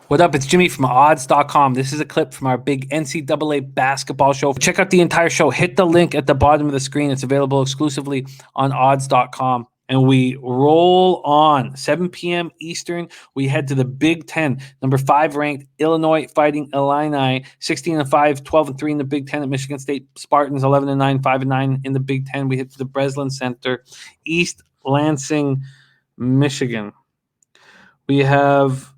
What up? It's Jimmy from odds.com. This is a clip from our big NCAA basketball show. Check out the entire show. Hit the link at the bottom of the screen. It's available exclusively on odds.com. And we roll on 7 p.m. Eastern. We head to the Big Ten. Number 5 ranked Illinois Fighting Illini, 16-5, 12-3 in the Big Ten. At Michigan State Spartans, 11-9, 5-9 in the Big Ten. We hit to the Breslin Center, East Lansing, Michigan. We have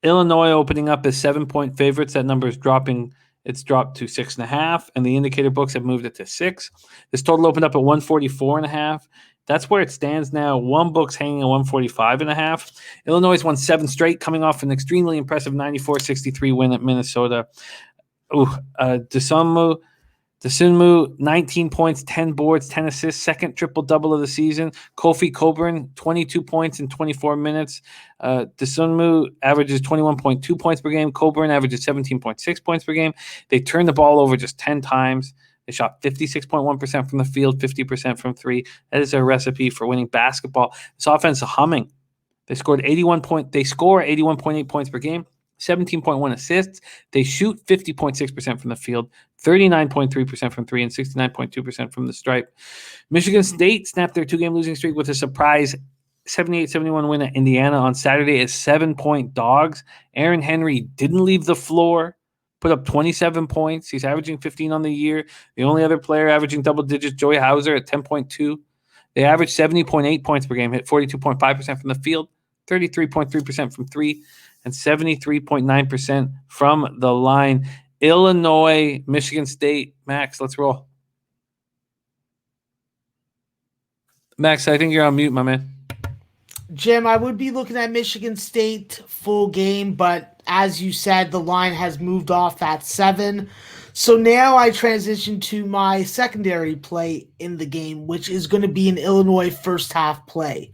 Illinois opening up as 7-point favorites. That number is dropping. It's dropped to 6.5, and the indicator books have moved it to 6. This total opened up at 144.5. That's where it stands now. One book's hanging at 145.5. Illinois won 7 straight, coming off an extremely impressive 94-63 win at Minnesota. Dosunmu, 19 points, 10 boards, 10 assists, second triple-double of the season. Kofi Cockburn, 22 points in 24 minutes. Dosunmu averages 21.2 points per game. Cockburn averages 17.6 points per game. They turned the ball over just 10 times. They shot 56.1% from the field, 50% from three. That is a recipe for winning basketball. This offense is humming. They score 81.8 points per game. 17.1 assists. They shoot 50.6% from the field, 39.3% from three, and 69.2% from the stripe. Michigan State snapped their 2-game losing streak with a surprise 78-71 win at Indiana on Saturday as 7-point dogs. Aaron Henry didn't leave the floor, put up 27 points. He's averaging 15 on the year. The only other player averaging double digits, Joey Hauser at 10.2. They averaged 70.8 points per game, hit 42.5% from the field, 33.3% from three, and 73.9% from the line. Illinois, Michigan State. Max, let's roll. Max, I think you're on mute, my man. Jim, I would be looking at Michigan State full game, but as you said, the line has moved off at 7. So now I transition to my secondary play in the game, which is going to be an Illinois first half play.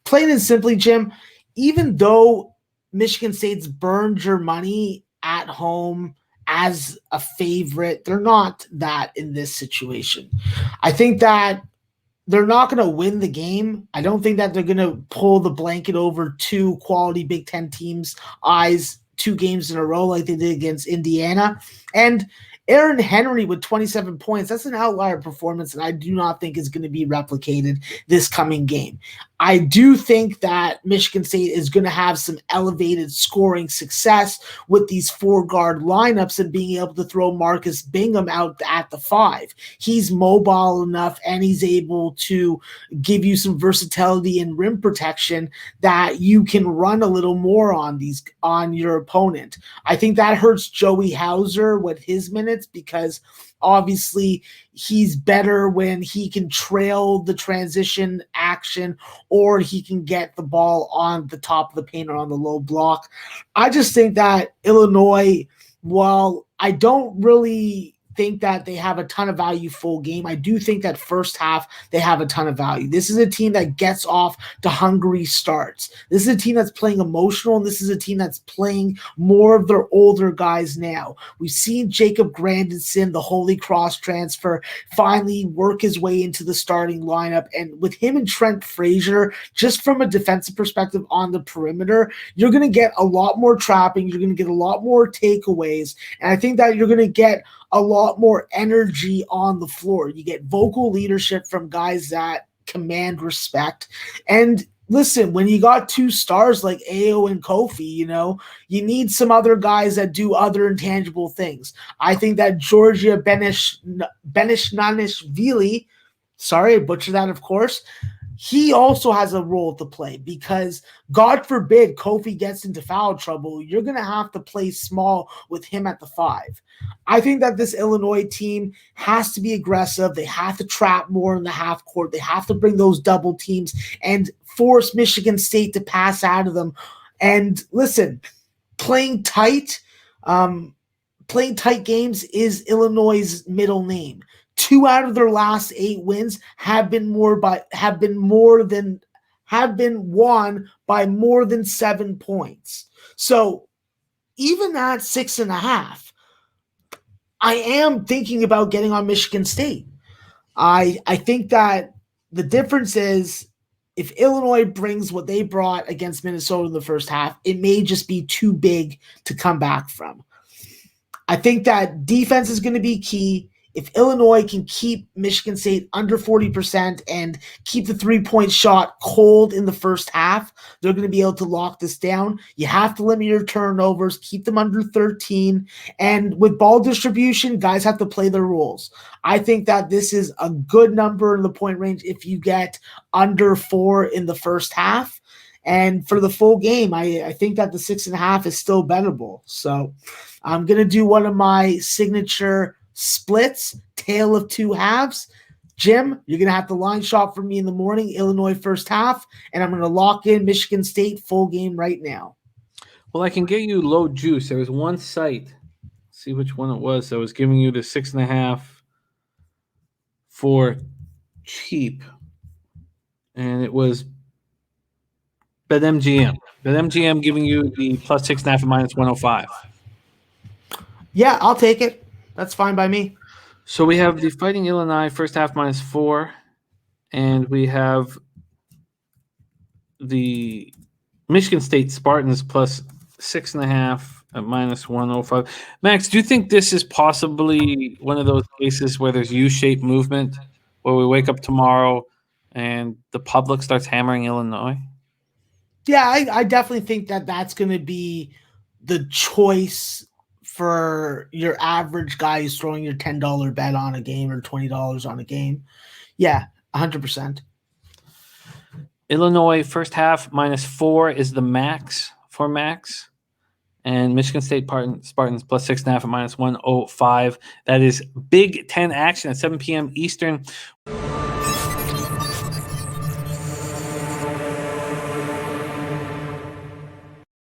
Plain and simply, Jim, even though Michigan State's burned your money at home as a favorite, they're not that in this situation. I think that they're not going to win the game. I don't think that they're going to pull the blanket over 2 quality Big Ten teams' eyes 2 games in a row like they did against Indiana. And Aaron Henry with 27 points, that's an outlier performance, and I do not think is going to be replicated this coming game. I do think that Michigan State is going to have some elevated scoring success with these 4-guard lineups and being able to throw Marcus Bingham out at the 5. He's mobile enough and he's able to give you some versatility and rim protection that you can run a little more on your opponent. I think that hurts Joey Hauser with his minutes because obviously he's better when he can trail the transition action or he can get the ball on the top of the paint or on the low block. I just think that Illinois, while I don't really think that they have a ton of value full game, I do think that first half they have a ton of value. This is a team that gets off to hungry starts. This is a team that's playing emotional, and this is a team that's playing more of their older guys now. We've seen Jacob Grandison, the Holy Cross transfer, finally work his way into the starting lineup, and with him and Trent Frazier, just from a defensive perspective on the perimeter, you're going to get a lot more trapping, you're going to get a lot more takeaways, and I think that you're going to get a lot more energy on the floor. You get vocal leadership from guys that command respect. And listen, when you got 2 stars like Ayo and Kofi, you need some other guys that do other intangible things. I think that Georgia Benishnanishvili, sorry, I butchered that, of course, he also has a role to play because God forbid Kofi gets into foul trouble, you're going to have to play small with him at the 5. I think that this Illinois team has to be aggressive. They have to trap more in the half court. They have to bring those double teams and force Michigan State to pass out of them. And listen, playing tight games is Illinois' middle name. 2 out of their last 8 wins have been won by more than 7 points. So even at 6.5, I am thinking about getting on Michigan State. I think that the difference is if Illinois brings what they brought against Minnesota in the first half, it may just be too big to come back from. I think that defense is going to be key. If Illinois can keep Michigan State under 40% and keep the three-point shot cold in the first half, they're going to be able to lock this down. You have to limit your turnovers, keep them under 13. And with ball distribution, guys have to play their roles. I think that this is a good number in the point range if you get under 4 in the first half. And for the full game, I think that the 6.5 is still bettable. So I'm going to do one of my signature splits, tale of two halves. Jim, you're going to have to line shop for me in the morning, Illinois first half, and I'm going to lock in Michigan State full game right now. Well, I can get you low juice. There was one site, see which one it was, that was giving you the 6.5 for cheap, and it was BetMGM. BetMGM giving you the plus 6.5 and minus 105. Yeah, I'll take it. That's fine by me. So we have the Fighting Illini first half minus 4, and we have the Michigan State Spartans plus 6.5 at minus 105. Max, do you think this is possibly one of those cases where there's U-shaped movement, where we wake up tomorrow and the public starts hammering Illinois? Yeah, I definitely think that that's going to be the choice for your average guy who's throwing your $10 bet on a game or $20 on a game. Yeah, 100%. Illinois first half minus 4 is the max for Max. And Michigan State Spartans plus 6.5 at minus 105. That is Big Ten action at 7 p.m. Eastern.